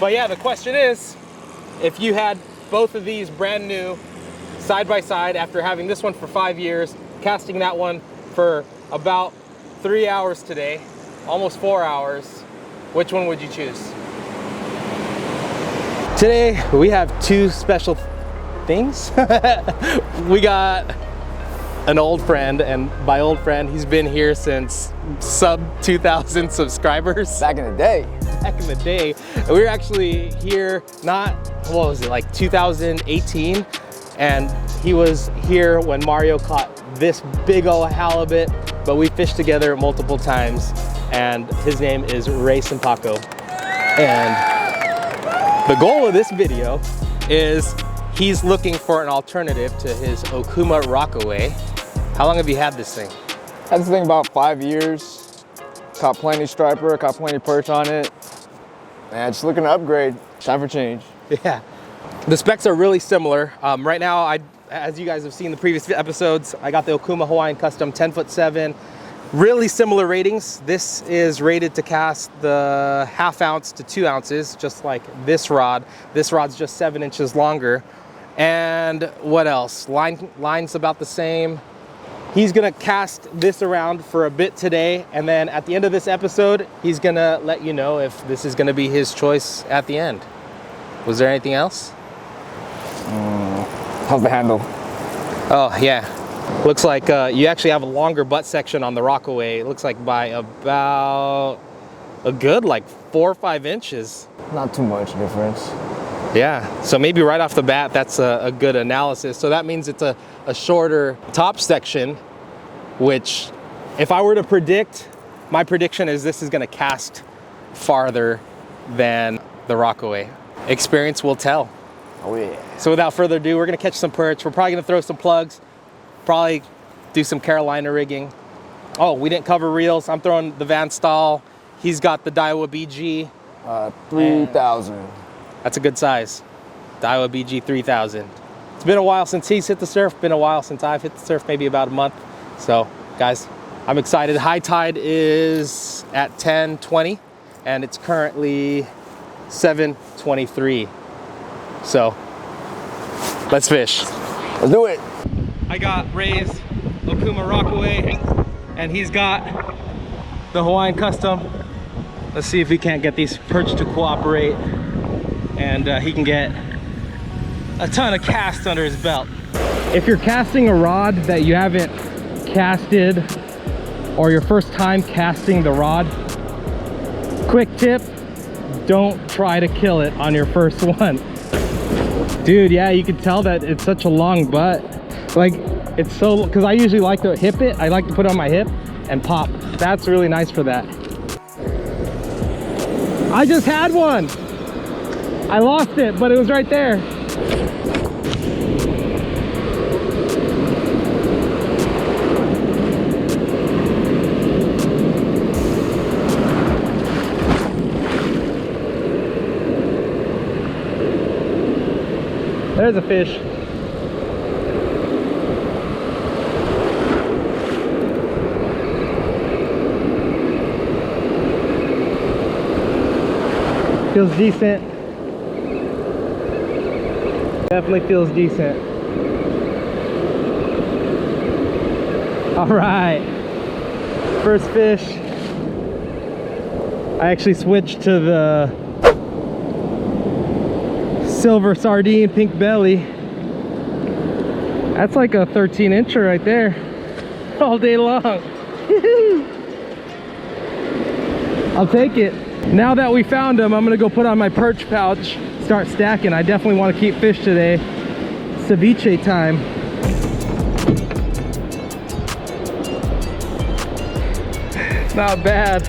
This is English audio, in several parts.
But yeah, the question is, if you had both of these brand new side by side after having this one for 5 years, casting that one for about 3 hours today, almost 4 hours, which one would you choose? Today we have two special things. We got an old friend, and by old friend, he's been here since sub 2,000 subscribers. Back in the day. Back in the day. And we were actually here, not, what was it, like 2018? And he was here when Mario caught this big old halibut, but we fished together multiple times. And his name is Ray Sampaco. And the goal of this video is he's looking for an alternative to his Okuma Rockaway. How long have you had this thing? Had this thing about 5 years. Caught plenty striper, caught plenty perch on it. And just looking to upgrade. Time for change. Yeah. The specs are really similar. Right now, as you guys have seen the previous episodes, I got the Okuma Hawaiian Custom 10'7". Really similar ratings. This is rated to cast the 1/2 ounce to 2 ounces, just like this rod. This rod's just 7 inches longer. And what else? Line's about the same. He's gonna cast this around for a bit today, and then at the end of this episode, he's gonna let you know if this is gonna be his choice at the end. Was there anything else? How's the handle? Oh yeah, looks like you actually have a longer butt section on the Rockaway. It looks like by about a good like 4 or 5 inches. Not too much difference. Yeah, so maybe right off the bat, that's a good analysis. So that means it's a shorter top section, which if I were to predict, my prediction is this is gonna cast farther than the Rockaway. Experience will tell. Oh yeah. So without further ado, we're gonna catch some perch. We're probably gonna throw some plugs, probably do some Carolina rigging. Oh, we didn't cover reels. I'm throwing the Van Staal. He's got the Daiwa BG. 3,000. That's a good size. Daiwa BG 3000. It's been a while since he's hit the surf, been a while since I've hit the surf, maybe about a month. So guys, I'm excited. High tide is at 10:20 and it's currently 7:23. So let's fish. Let's do it. I got Ray's Okuma Rockaway and he's got the Hawaiian Custom. Let's see if we can't get these perch to cooperate and he can get a ton of cast under his belt. If you're casting a rod that you haven't casted or your first time casting the rod, quick tip, don't try to kill it on your first one. Dude, yeah, you can tell that it's such a long butt. Like, it's so, because I usually like to hip it. I like to put it on my hip and pop. That's really nice for that. I just had one. I lost it, but it was right there. There's a fish. Feels decent. Definitely feels decent. All right, first fish. I actually switched to the silver sardine pink belly. That's like a 13-incher right there, all day long. I'll take it. Now that we found them, I'm gonna go put on my perch pouch, start stacking. I definitely want to keep fish today. Ceviche time. Not bad.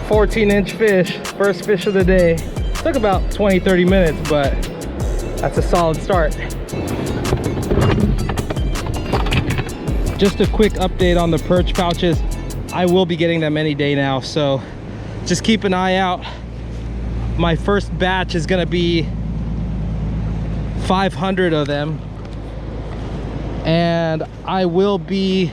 14-inch fish, first fish of the day. Took about 20-30 minutes, but that's a solid start. Just a quick update on the perch pouches. I will be getting them any day now, so just keep an eye out. My first batch is gonna be 500 of them, and I will be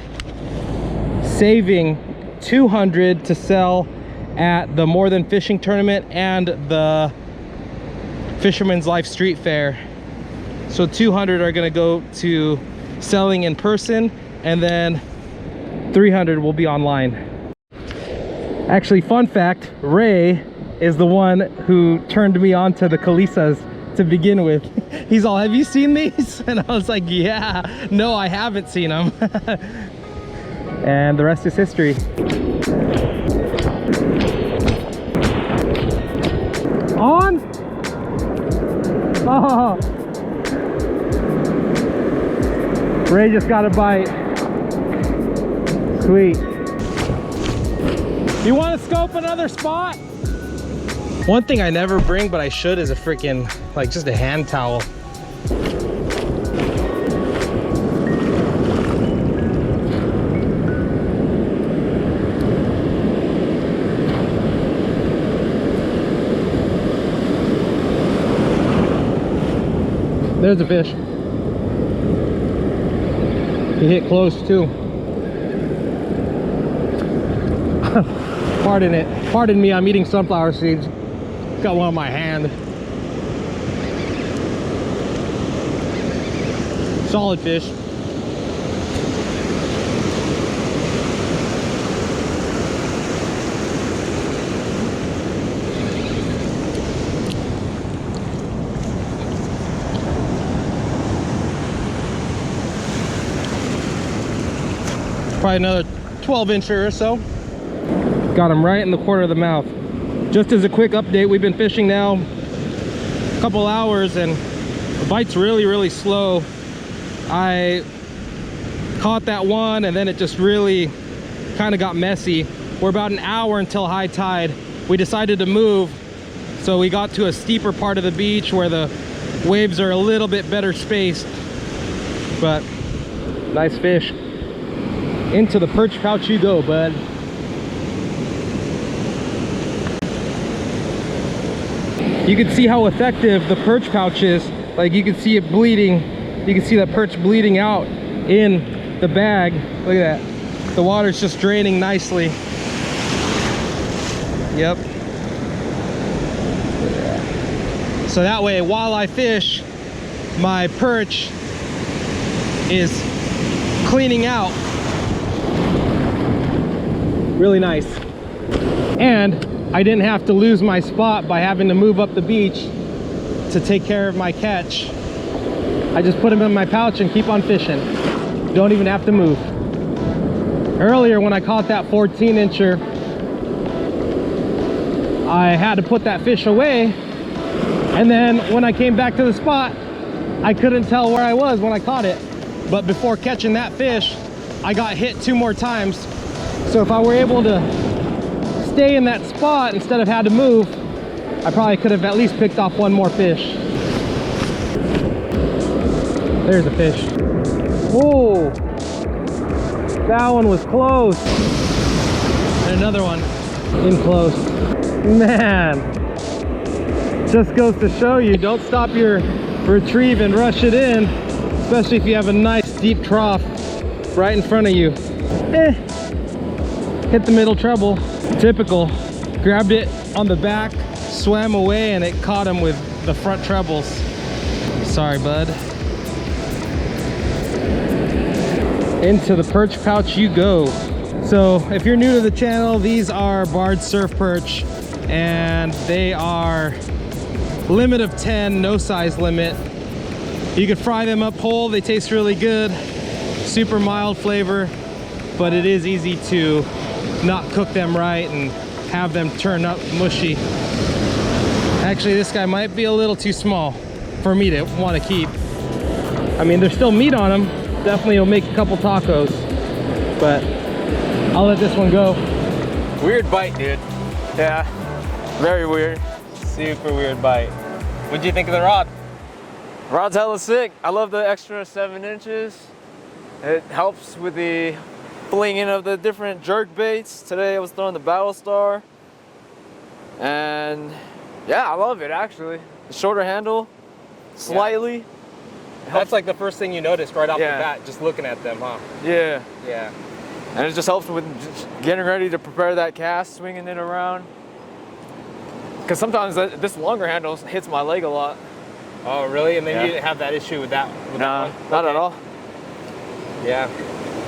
saving 200 to sell at the More Than Fishing tournament and the Fisherman's Life Street Fair. So 200 are gonna go to selling in person, and then 300 will be online. Actually, fun fact, Ray is the one who turned me on to the Kalisas to begin with. He's all, have you seen these? And I was like, yeah. No, I haven't seen them. And the rest is history. On? Oh. Ray just got a bite. Sweet. You want to scope another spot? One thing I never bring, but I should, is a freaking, like, just a hand towel. There's a fish. He hit close too. Pardon me, I'm eating sunflower seeds. Got one on my hand. Solid fish. Probably another 12-incher or so. Got him right in the corner of the mouth. Just as a quick update, we've been fishing now a couple hours and the bite's really slow. I caught that one and then it just really kind of got messy. We're about an hour until high tide. We decided to move, so we got to a steeper part of the beach where the waves are a little bit better spaced. But nice fish. Into the perch pouch you go, bud. You can see how effective the perch pouch is. Like, you can see it bleeding. You can see that perch bleeding out in the bag. Look at that. The water's just draining nicely. Yep. So that way, while I fish, my perch is cleaning out. Really nice. And I didn't have to lose my spot by having to move up the beach to take care of my catch. I just put them in my pouch and keep on fishing. Don't even have to move. Earlier when I caught that 14-incher, I had to put that fish away, and then when I came back to the spot, I couldn't tell where I was when I caught it. But before catching that fish, I got hit 2 more times. So if I were able to stay in that spot instead of had to move, I probably could have at least picked off 1 more fish. There's a fish. Oh, that one was close. And another one in close. Man, just goes to show you, don't stop your retrieve and rush it in, especially if you have a nice deep trough right in front of you. Hit the middle treble. Typical. Grabbed it on the back, swam away, and it caught him with the front trebles. Sorry, bud. Into the perch pouch you go. So if you're new to the channel, these are barred surf perch, and they are limit of 10, no size limit. You can fry them up whole. They taste really good. Super mild flavor, but it is easy to not cook them right and have them turn up mushy. Actually, this guy might be a little too small for me to want to keep. I mean, there's still meat on him. Definitely will make a couple tacos, but I'll let this one go. Weird bite, dude. Yeah, very weird. Super weird bite. What'd you think of the rod? Rod's hella sick. I love the extra 7 inches. It helps with the flinging of the different jerk baits. Today I was throwing the Battle Star, and yeah, I love it actually. The shorter handle, slightly. Yeah. That's like the first thing you noticed right off the bat, just looking at them, huh? Yeah. Yeah. And it just helps with getting ready to prepare that cast, swinging it around. Because sometimes this longer handle hits my leg a lot. Oh, really? And then Yeah. you didn't have that issue with that? Nah, that one? not Okay. at all. Yeah.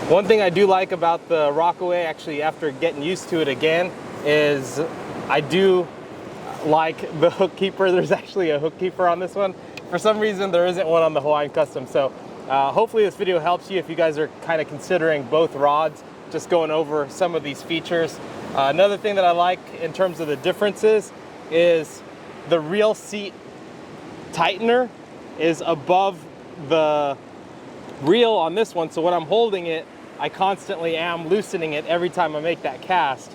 One thing I do like about the Rockaway, actually, after getting used to it again, is I do like the hook keeper. There's actually a hook keeper on this one. For some reason, there isn't one on the Hawaiian Custom. So hopefully this video helps you if you guys are kind of considering both rods, just going over some of these features. Another thing that I like in terms of the differences is the reel seat tightener is above the reel on this one. So when I'm holding it, I constantly am loosening it every time I make that cast.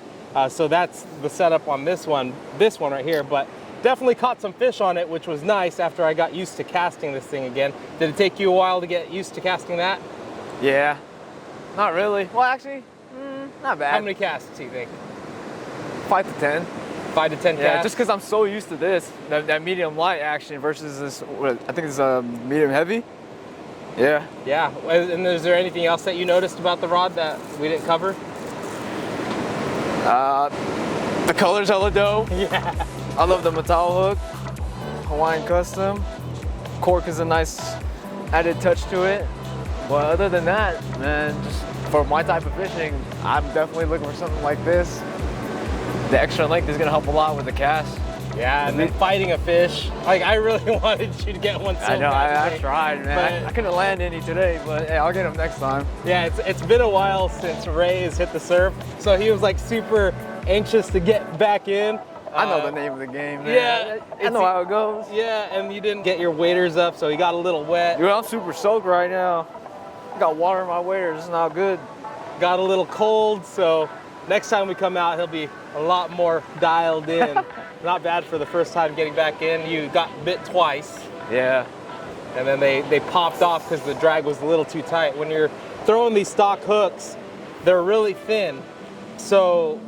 So that's the setup on this one right here. But definitely caught some fish on it, which was nice after I got used to casting this thing again. Did it take you a while to get used to casting that? Yeah, not really. Well, actually, not bad. How many casts do you think? 5 to 10. 5 to 10 Yeah, casts? just because I'm so used to this, that medium light action versus this, I think it's medium heavy. Yeah. Yeah, and is there anything else that you noticed about the rod that we didn't cover? The color's hella dope. Yeah. I love the metal hook. Hawaiian Custom. Cork is a nice added touch to it. But other than that, man, just for my type of fishing, I'm definitely looking for something like this. The extra length is gonna help a lot with the cast. Yeah, and then fighting a fish. Like, I really wanted you to get one so I know, bad I today. tried, man. But- I couldn't land any today, but hey, I'll get them next time. Yeah, it's been a while since Ray has hit the surf, so he was like super anxious to get back in. I know the name of the game, man. Yeah, I know how it goes. Yeah, and you didn't get your waders up, so he got a little wet. Dude, I'm super soaked right now. I got water in my waders, it's not good. Got a little cold, so next time we come out, he'll be a lot more dialed in. Not bad for the first time getting back in. You got bit twice, Yeah. and then they popped off because the drag was a little too tight. When you're throwing these stock hooks, they're really thin, so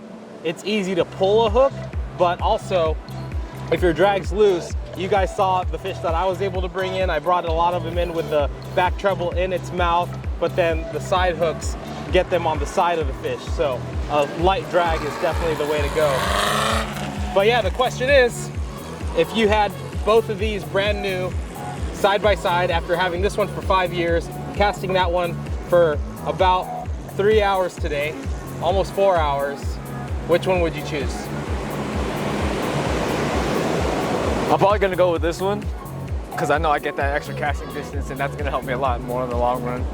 it's easy to pull a hook, but also if your drag's loose, you guys saw the fish that I was able to bring in. I brought a lot of them in with the back treble in its mouth, but then the side hooks get them on the side of the fish. So a light drag is definitely the way to go. But yeah, the question is, if you had both of these brand new side by side after having this one for 5 years, casting that one for about 3 hours today, almost 4 hours, which one would you choose? I'm probably gonna go with this one because I know I get that extra casting distance and that's gonna help me a lot more in the long run.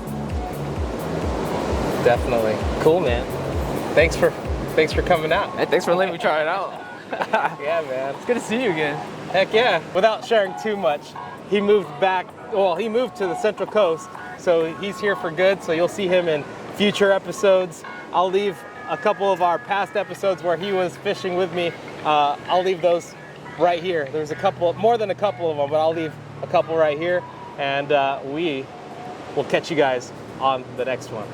Definitely. Cool, man. Thanks for coming out. Hey, thanks for letting me try it out. Yeah, man. It's good to see you again. Heck yeah. Without sharing too much, he moved back, well, he moved to the Central Coast, so he's here for good, so you'll see him in future episodes. I'll leave a couple of our past episodes where he was fishing with me. I'll leave those right here. There's a couple, more than a couple of them, but I'll leave a couple right here, and we will catch you guys on the next one.